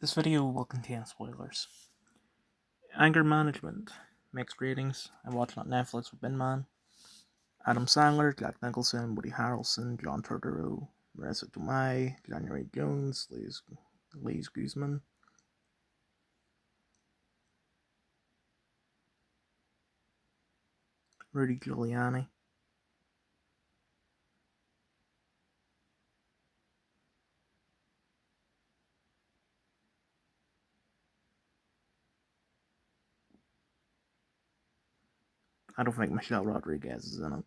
This video will contain spoilers. Anger management. Mixed ratings. I watched it on Netflix with Bin Man. Adam Sandler, Jack Nicholson, Woody Harrelson, John Turturro, Marissa Tomei, January Jones, Lise Guzman. Rudy Giuliani. I don't think Michelle Rodriguez is in it.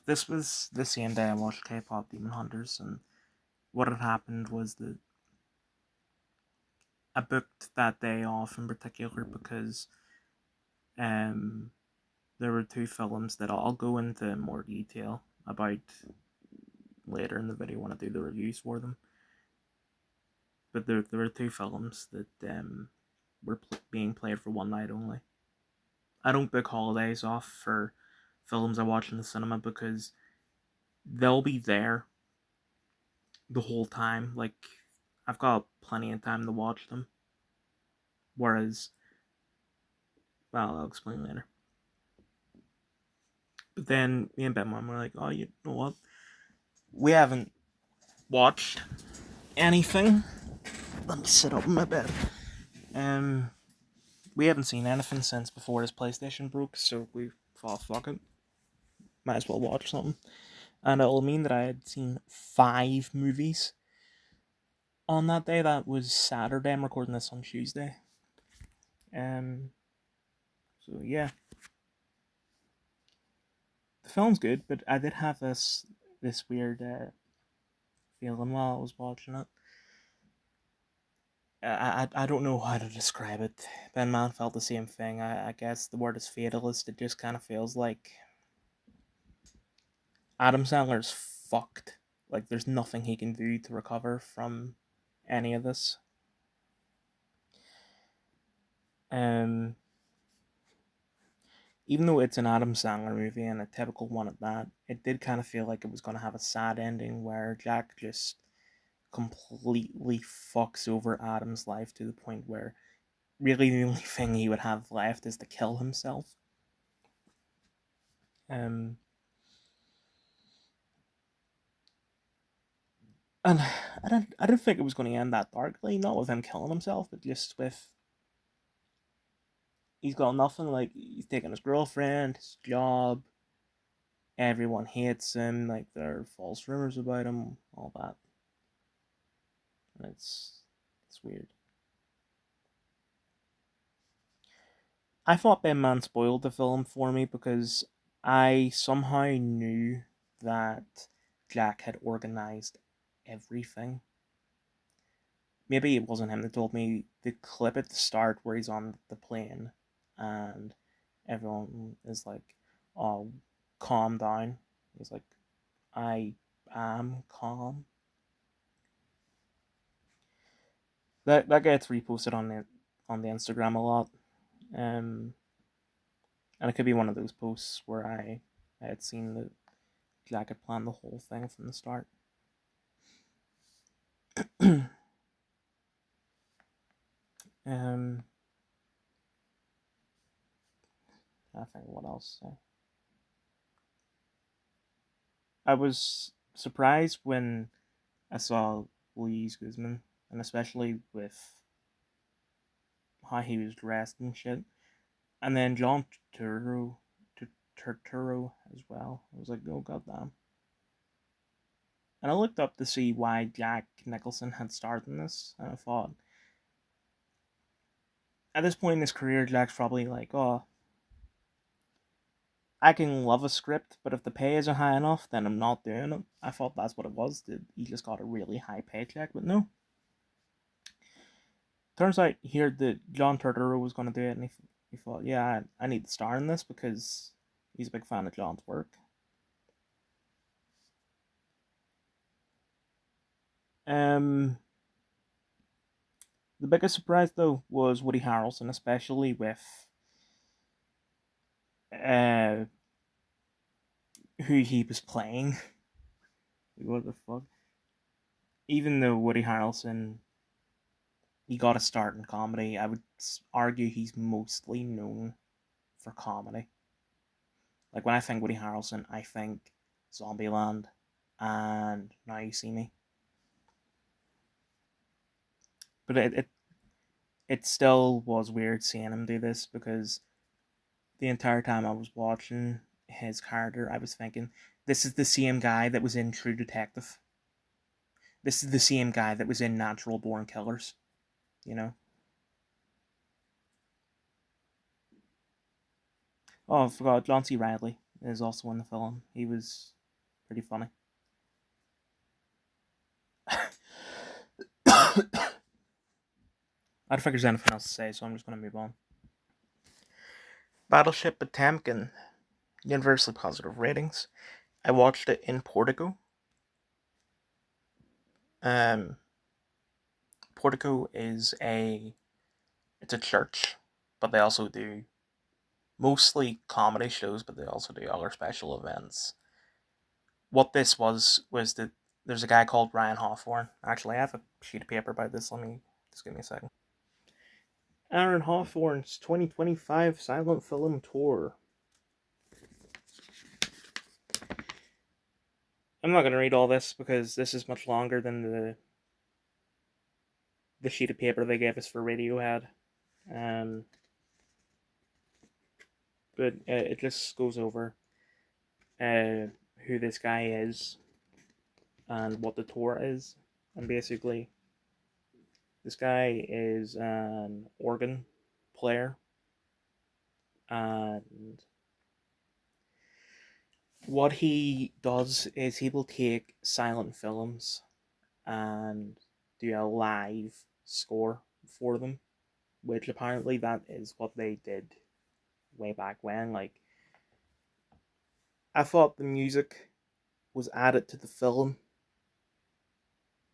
This was the same day I watched K-pop Demon Hunters, and what had happened was that I booked that day off in particular because there were two films that I'll go into more detail about later in the video when I do the reviews for them. But there were two films that were being played for one night only. I don't book holidays off for films I watch in the cinema because they'll be there the whole time. Like, I've got plenty of time to watch them. Whereas, well, I'll explain later. But then me and Ben were like, oh, you know what? We haven't watched anything. Let me sit up in my bed. We haven't seen anything since before his PlayStation broke, so we thought, fuck it. Might as well watch something. And it'll mean that I had seen 5 movies on that day. That was Saturday. I'm recording this on Tuesday. So yeah. The film's good, but I did have this weird feeling while I was watching it. I don't know how to describe it. Ben Man felt the same thing. I guess the word is fatalist. It just kind of feels like Adam Sandler's fucked. Like, there's nothing he can do to recover from any of this. Even though it's an Adam Sandler movie and a typical one at that, it did kind of feel like it was going to have a sad ending where Jack just completely fucks over Adam's life to the point where really the only thing he would have left is to kill himself. And I didn't think it was going to end that darkly, not with him killing himself, but just with he's got nothing. Like, he's taking his girlfriend, his job, everyone hates him, like, there are false rumors about him, all that. And it's weird. I thought Ben Man spoiled the film for me because I somehow knew that Jack had organized everything. Maybe it wasn't him that told me the clip at the start where he's on the plane and everyone is like, oh, calm down. He's like, I am calm. That gets reposted on the Instagram a lot. And it could be one of those posts where I had seen that Jack had planned the whole thing from the start. I think what else. I was surprised when I saw Lise Guzman, and especially with how he was dressed and shit. And then John Turturro as well. I was like, oh goddamn. And I looked up to see why Jack Nicholson had starred in this, and I thought, at this point in his career, Jack's probably like, oh, I can love a script, but if the pay isn't high enough, then I'm not doing it. I thought that's what it was, that he just got a really high paycheck, but no. Turns out he heard that John Turturro was going to do it, and he thought, yeah, I need to star in this because he's a big fan of John's work. The biggest surprise, though, was Woody Harrelson, especially with who he was playing. What the fuck? Even though Woody Harrelson, he got a start in comedy, I would argue he's mostly known for comedy. Like when I think Woody Harrelson, I think Zombieland and Now You See Me. But it still was weird seeing him do this because the entire time I was watching his character, I was thinking, this is the same guy that was in True Detective. This is the same guy that was in Natural Born Killers, you know? Oh, I forgot, John C. Reilly is also in the film. He was pretty funny. I don't think there's anything else to say, so I'm just going to move on. Battleship Potempkin, universally positive ratings. I watched it in Portico. Um, Portico is it's a church, but they also do mostly comedy shows, but they also do other special events. What this was that there's a guy called Ryan Hawthorne. Actually, I have a sheet of paper about this. Let me just give me a second. Aaron Hawthorne's 2025 silent film tour. I'm not going to read all this because this is much longer than the sheet of paper they gave us for Radiohead. Um, but it just goes over uh, who this guy is and what the tour is. And basically, this guy is an organ player, and what he does is he will take silent films and do a live score for them, which apparently that is what they did way back when. Like, I thought the music was added to the film,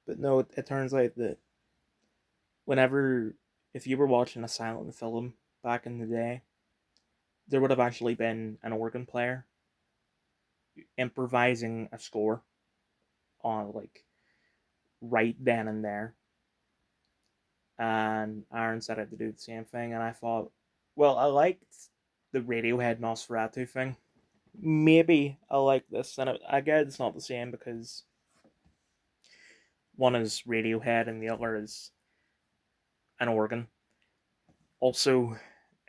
but no, it turns out that whenever, if you were watching a silent film back in the day, there would have actually been an organ player improvising a score on, like, right then and there. And Aaron said I had to do the same thing, and I thought, well, I liked the Radiohead Nosferatu thing. Maybe I like this, and I get it's not the same because one is Radiohead and the other is an organ. Also,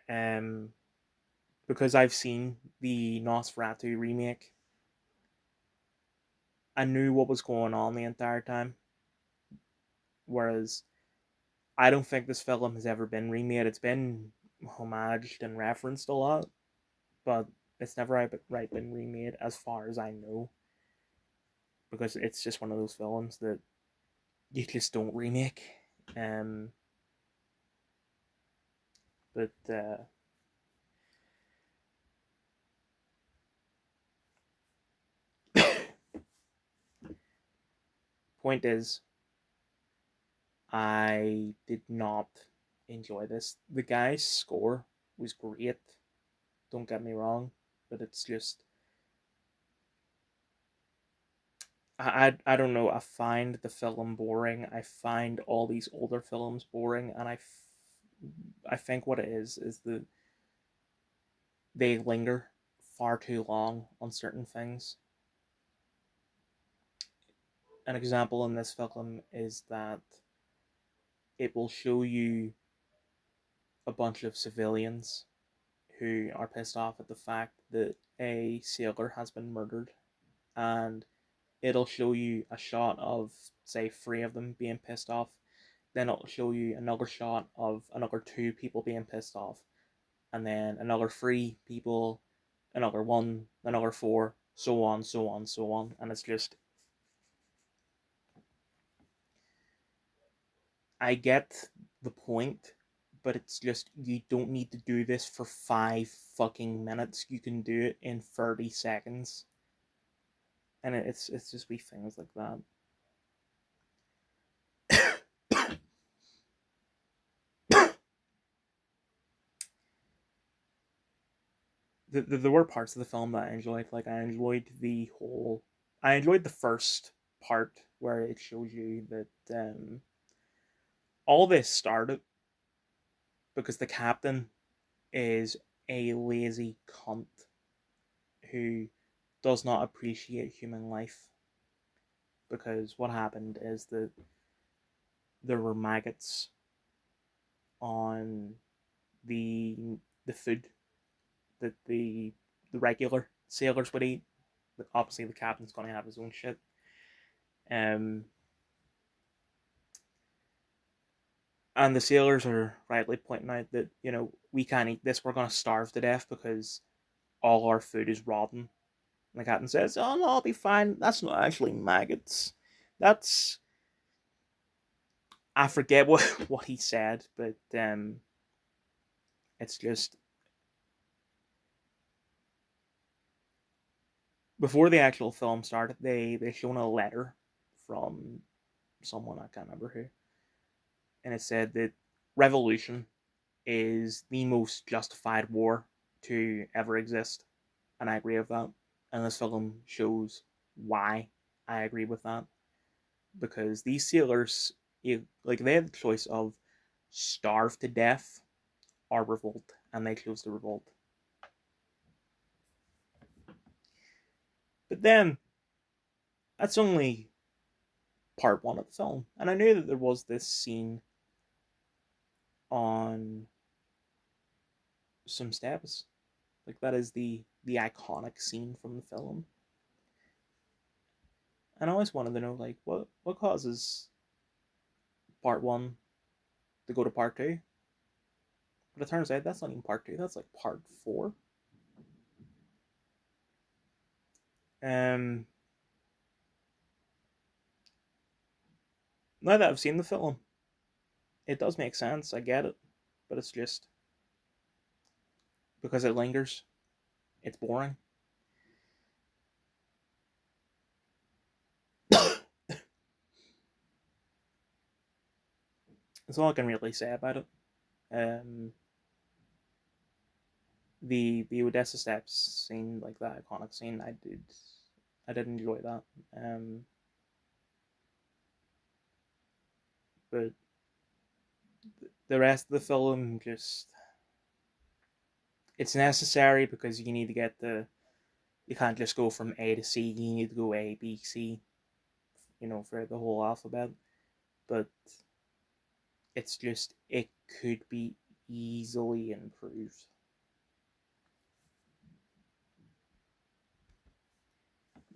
um, because I've seen the Nosferatu remake, I knew what was going on the entire time. Whereas I don't think this film has ever been remade. It's been homaged and referenced a lot, but it's never right been remade as far as I know, because it's just one of those films that you just don't remake. Um, but point is, I did not enjoy this. The guy's score was great. Don't get me wrong, but it's just I don't know. I find the film boring. I find all these older films boring, and I think what it is that they linger far too long on certain things. An example in this film is that it will show you a bunch of civilians who are pissed off at the fact that a sailor has been murdered, and it'll show you a shot of, say, three of them being pissed off. Then it'll show you another shot of another two people being pissed off, and then another three people, another one, another four, so on, so on, so on. And it's just, I get the point, but it's just, you don't need to do this for 5 fucking minutes. You can do it in 30 seconds. And it's just wee things like that. There were parts of the film that I enjoyed. Like, I enjoyed the whole. I enjoyed the first part where it shows you that all this started because the captain is a lazy cunt who does not appreciate human life. Because what happened is that there were maggots on the the food that the regular sailors would eat. But obviously, the captain's going to have his own shit. Um, and the sailors are rightly pointing out that we can't eat this. We're going to starve to death because all our food is rotten. And the captain says, "Oh no, I'll be fine. That's not actually maggots. That's I forget what what he said, but it's just before the actual film started, they shown a letter from someone I can't remember who, and it said that revolution is the most justified war to ever exist, and I agree with that. And this film shows why I agree with that because these sailors, they had the choice of starve to death or revolt, and they chose to revolt. But then that's only part one of the film, and I knew that there was this scene on some steps. Like that is the iconic scene from the film. And I always wanted to know like what causes part one to go to part two. But it turns out that's not even part two, that's like part four. Um Now that I've seen the film, it does make sense, I get it. But it's just because it lingers, it's boring. That's all I can really say about it. Um the Odessa Steps scene, like that iconic scene, I did enjoy that. But the rest of the film just it's necessary because you need to get you can't just go from A to C, you need to go A, B, C, for the whole alphabet. But it's just it could be easily improved.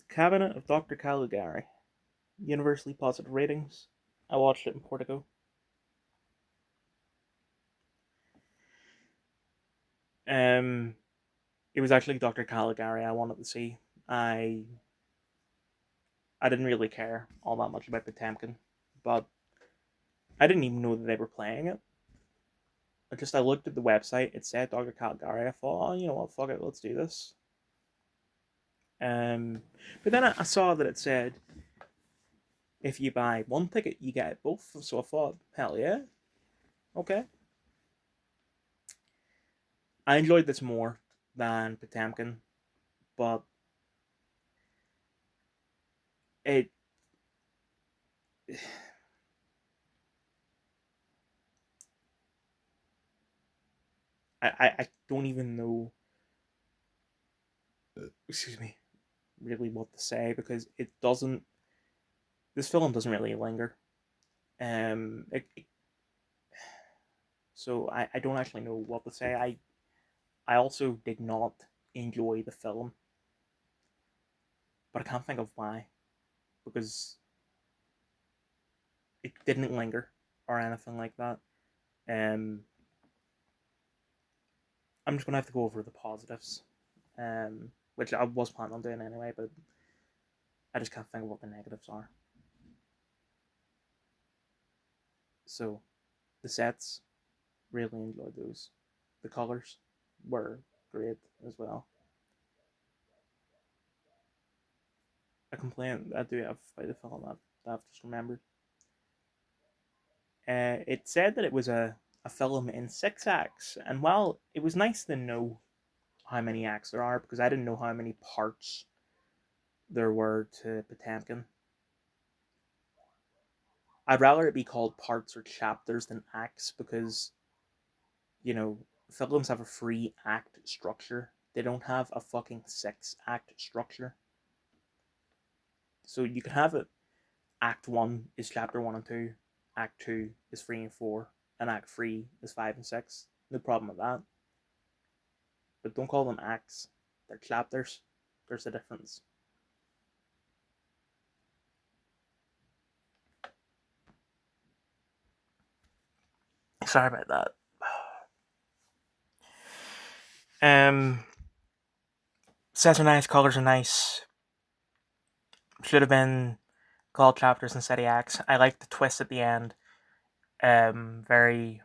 Cabinet of Dr. Caligari. Universally positive ratings. I watched it in Portugal. Um, it was actually Dr. Caligari I wanted to see. I I didn't really care all that much about Potempkin, but I didn't even know that they were playing it. I looked at the website. It said Dr. Caligari. I thought, oh, you know what? Fuck it. Let's do this. Um, but then I saw that it said if you buy one ticket, you get both. So I thought, hell yeah, okay. I enjoyed this more than Potemkin, but it. I don't even know. Excuse me. Really, what to say because it doesn't. This film doesn't really linger. So I don't actually know what to say. I also did not enjoy the film, but I can't think of why because it didn't linger or anything like that. Um, I'm just gonna have to go over the positives, which I was planning on doing anyway, but I just can't think of what the negatives are. So the sets, really enjoyed those. The colors were great as well. A complaint I do have by the film that I've just remembered. It said that it was a film in 6 acts, and while it was nice to know how many acts there are, because I didn't know how many parts there were to Potemkin, I'd rather it be called parts or chapters than acts because, you know, films have a 3 act structure. They don't have a fucking 6 act structure. So you can have it. Act 1 is chapter 1 and 2, Act 2 is 3 and 4, and Act 3 is 5 and 6. No problem with that. But don't call them acts. They're chapters. There's a difference. Sorry about that. Sets are nice, colors are nice. Should have been called chapters instead of acts. I like the twist at the end. Very,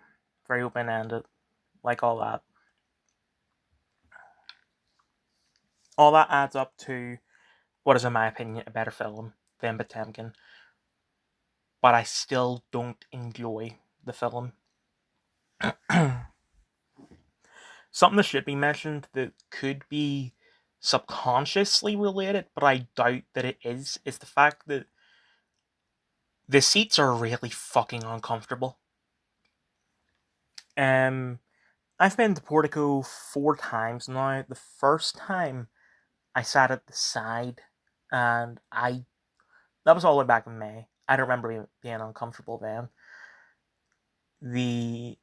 very open ended. Like all that. All that adds up to what is, in my opinion, a better film than Potemkin. But I still don't enjoy the film. Something that should be mentioned that could be subconsciously related, but I doubt that it is the fact that the seats are really fucking uncomfortable. I've been to Portico 4 times now. The first time I sat at the side, and that was all the way back in May. I don't remember being uncomfortable then. The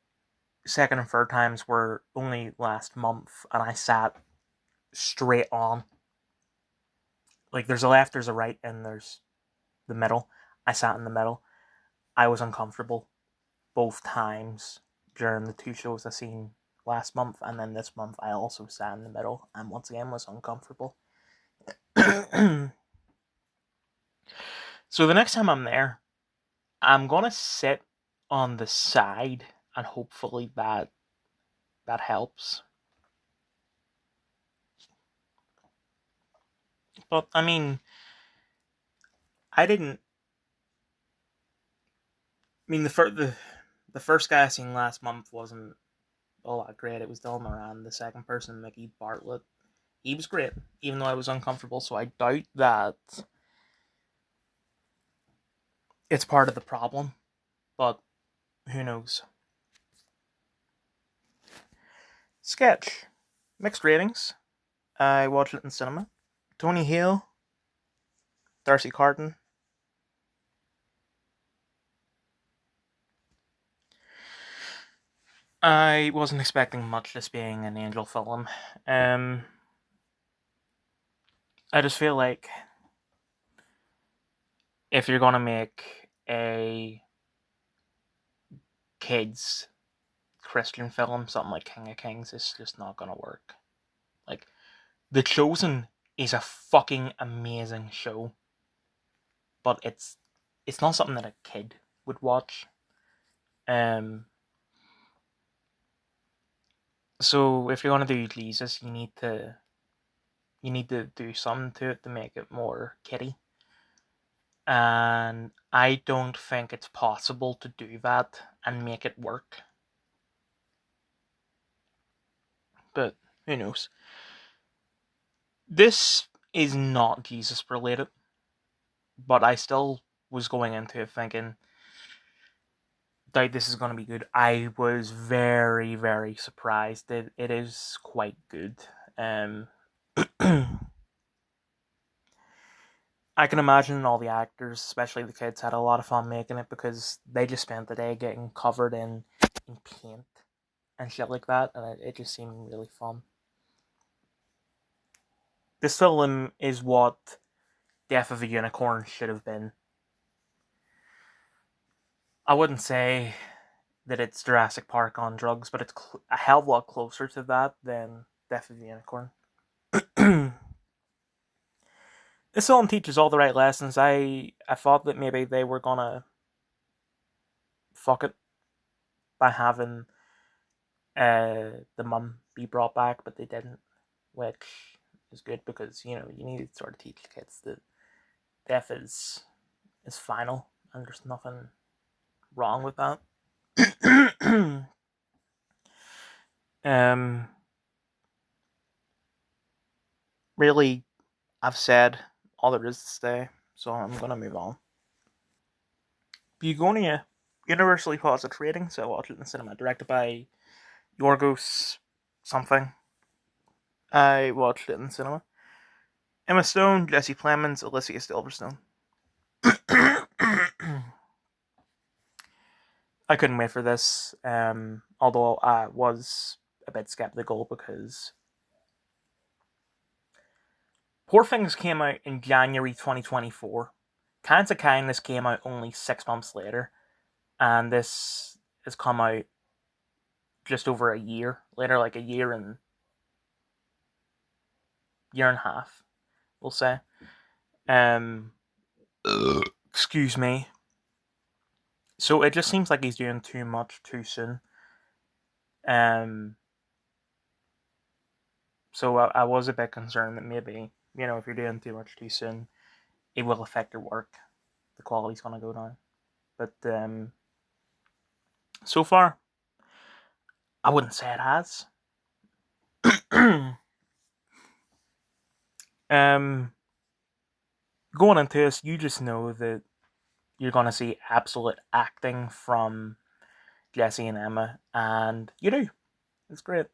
second and third times were only last month, and I sat straight on. Like, there's a left, there's a right, and there's the middle. I sat in the middle. I was uncomfortable both times during the 2 shows I seen last month, and then this month I also sat in the middle, and once again was uncomfortable. So the next time I'm there, I'm gonna sit on the side, and hopefully that helps. But I mean, I didn't. I mean, the first guy I seen last month wasn't all that great. It was Dylan Moran. The second person, Mickey Bartlett, he was great, even though I was uncomfortable. So I doubt that it's part of the problem, but who knows? Sketch. Mixed ratings. I watched it in cinema. Tony Hale, Darcy Carton. I wasn't expecting much, this being an Angel film. I just feel like if you're gonna make a kids Christian film, something like King of Kings, it's just not gonna work. Like, The Chosen is a fucking amazing show, but it's not something that a kid would watch. So if you're gonna do Jesus, you need to do something to it to make it more kiddie. And I don't think it's possible to do that and make it work. But who knows? This is not Jesus related, but I still was going into it thinking that this is going to be good. I was very, very surprised. It is quite good. I can imagine all the actors, especially the kids, had a lot of fun making it because they just spent the day getting covered in paint and shit like that, and it just seemed really fun. This film is what Death of a Unicorn should have been. I wouldn't say that it's Jurassic Park on drugs, but it's a hell of a lot closer to that than Death of the Unicorn. This film teaches all the right lessons. I thought that maybe they were gonna fuck it by having the mum be brought back, but they didn't, which is good because you need to sort of teach kids that death is final, and there's nothing wrong with that. um, really, I've said all there is to say, so I'm gonna move on. Bugonia, universally positive rating, so I watched it in the cinema. Directed by Yorgos something. I watched it in the cinema. Emma Stone, Jesse Plemons, Alicia Silverstone. I couldn't wait for this, although I was a bit skeptical because Poor Things came out in January 2024. Kinds of Kindness came out only 6 months later, and this has come out just over a year later, like a year and a half, we'll say. Um, excuse me. So it just seems like he's doing too much too soon. So I was a bit concerned that maybe, if you're doing too much too soon, it will affect your work. The quality's gonna go down. But so far, I wouldn't say it has. Going into this, you just know that you're gonna see absolute acting from Jesse and Emma, and you do. It's great.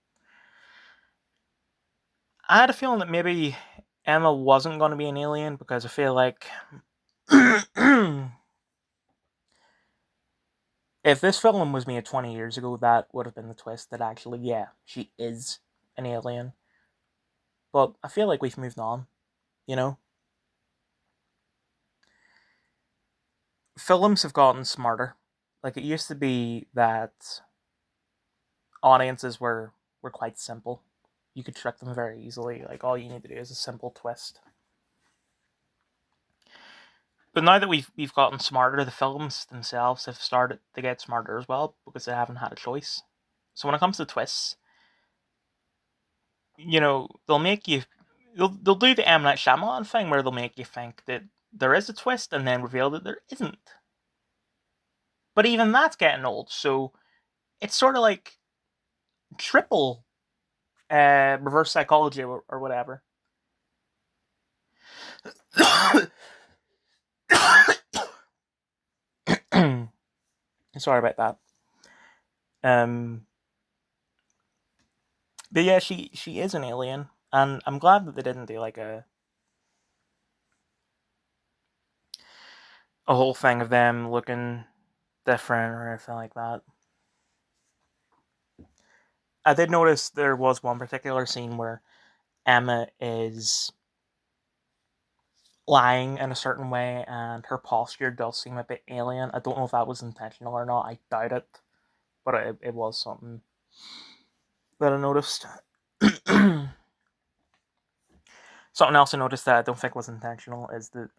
I had a feeling that maybe Emma wasn't going to be an alien because I feel like if this film was made 20 years ago, that would have been the twist that actually, yeah, she is an alien. But I feel like we've moved on, you know? Films have gotten smarter. Like, it used to be that audiences were quite simple. You could trick them very easily. Like, all you need to do is a simple twist. But now that we've gotten smarter, the films themselves have started to get smarter as well because they haven't had a choice. So when it comes to twists, they'll make you they'll do the M Night Shyamalan thing where they'll make you think that there is a twist and then reveal that there isn't. But even that's getting old, so it's sort of like triple reverse psychology or whatever. Sorry about that. But yeah, she is an alien, and I'm glad that they didn't do like a whole thing of them looking different or anything like that. I did notice there was one particular scene where Emma is lying in a certain way and her posture does seem a bit alien. I don't know if that was intentional or not. I doubt it, but it was something that I noticed. Something else I noticed that I don't think was intentional is that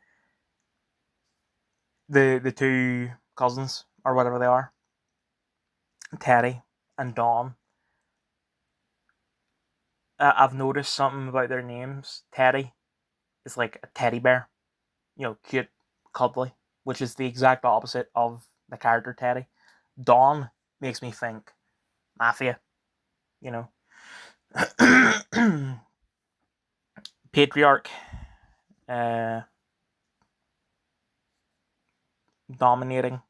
the two cousins or whatever they are, Teddy and Dawn. I've noticed something about their names. Teddy is like a teddy bear, cute, cuddly, which is the exact opposite of the character Teddy. Dawn makes me think mafia, you know. Patriarch, uh, dominating,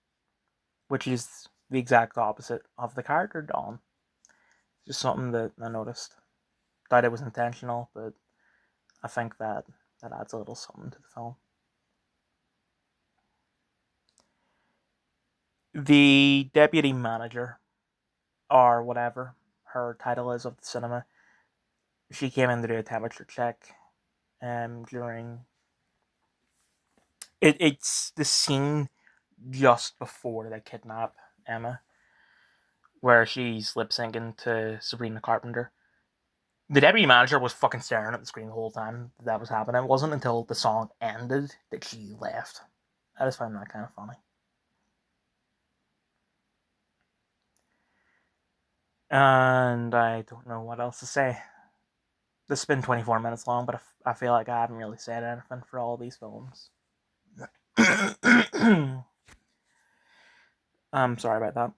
which is the exact opposite of the character Dawn. Just something that I noticed. Thought it was intentional, but I think that adds a little something to the film. The deputy manager, or whatever her title is of the cinema, she came in to do a temperature check during it's the scene just before they kidnap Emma, where she's lip syncing to Sabrina Carpenter. The deputy manager was fucking staring at the screen the whole time that was happening. It wasn't until the song ended that she left. I just found that kind of funny. And I don't know what else to say. This has been 24 minutes long, but I feel like I haven't really said anything for all these films. I'm sorry about that.